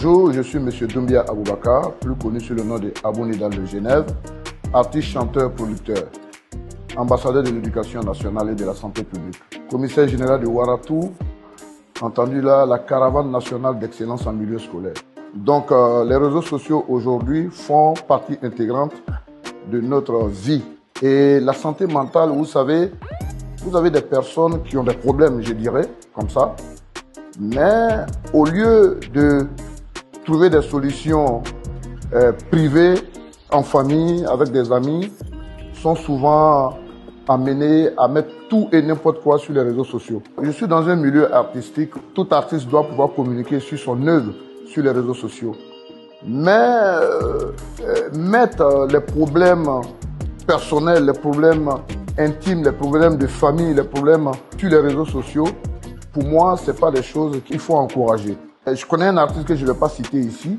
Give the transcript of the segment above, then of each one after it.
Bonjour, je suis M. Doumbia Aboubakar, plus connu sous le nom de Abou Nidal de Genève, artiste, chanteur, producteur, ambassadeur de l'éducation nationale et de la santé publique, commissaire général de Ouaratou, entendu là, la caravane nationale d'excellence en milieu scolaire. Donc, les réseaux sociaux aujourd'hui font partie intégrante de notre vie. Et la santé mentale, vous savez, vous avez des personnes qui ont des problèmes, je dirais, comme ça. Mais au lieu de trouver des solutions privées, en famille, avec des amis, sont souvent amenés à mettre tout et n'importe quoi sur les réseaux sociaux. Je suis dans un milieu artistique, tout artiste doit pouvoir communiquer sur son œuvre sur les réseaux sociaux. Mais mettre les problèmes personnels, les problèmes intimes, les problèmes de famille, les problèmes sur les réseaux sociaux, pour moi, ce n'est pas des choses qu'il faut encourager. Je connais un artiste que je ne vais pas citer ici,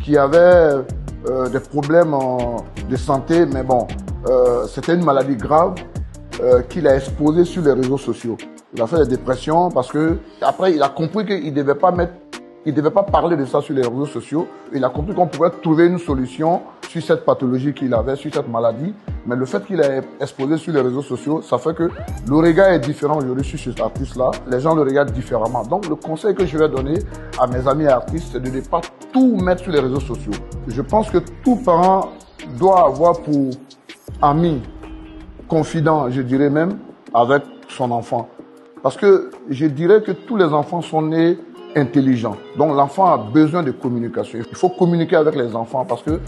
qui avait des problèmes de santé, mais bon, c'était une maladie grave qu'il a exposée sur les réseaux sociaux. Il a fait des dépressions parce que après il a compris qu'il ne devait pas parler de ça sur les réseaux sociaux. Il a compris qu'on pouvait trouver une solution sur cette pathologie qu'il avait, sur cette maladie. Mais le fait qu'il ait exposé sur les réseaux sociaux, ça fait que le regard est différent aujourd'hui sur cet artiste-là. Les gens le regardent différemment. Donc le conseil que je vais donner à mes amis artistes, c'est de ne pas tout mettre sur les réseaux sociaux. Je pense que tout parent doit avoir pour ami, confident, je dirais même, avec son enfant. Parce que je dirais que tous les enfants sont nés intelligents. Donc l'enfant a besoin de communication. Il faut communiquer avec les enfants parce que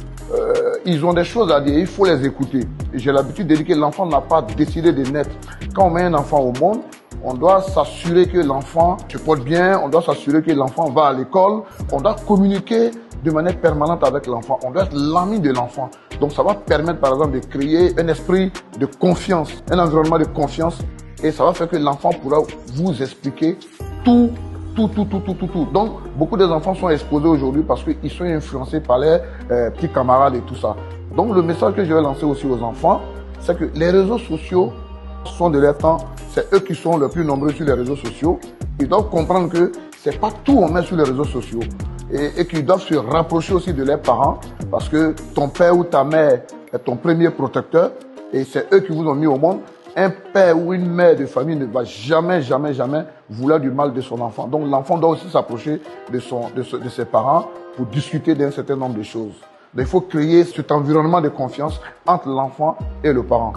ils ont des choses à dire, il faut les écouter. J'ai l'habitude de dire que l'enfant n'a pas décidé de naître. Quand on met un enfant au monde, on doit s'assurer que l'enfant se porte bien, on doit s'assurer que l'enfant va à l'école, on doit communiquer de manière permanente avec l'enfant, on doit être l'ami de l'enfant. Donc ça va permettre par exemple de créer un esprit de confiance, un environnement de confiance et ça va faire que l'enfant pourra vous expliquer tout. Donc, beaucoup des enfants sont exposés aujourd'hui parce qu'ils sont influencés par les petits camarades et tout ça. Donc, le message que je vais lancer aussi aux enfants, c'est que les réseaux sociaux sont de leur temps. C'est eux qui sont les plus nombreux sur les réseaux sociaux. Ils doivent comprendre que c'est pas tout on met sur les réseaux sociaux. Et qu'ils doivent se rapprocher aussi de leurs parents parce que ton père ou ta mère est ton premier protecteur et c'est eux qui vous ont mis au monde. Un père ou une mère de famille ne va jamais vouloir du mal de son enfant. Donc l'enfant doit aussi s'approcher de ses parents pour discuter d'un certain nombre de choses. Donc il faut créer cet environnement de confiance entre l'enfant et le parent.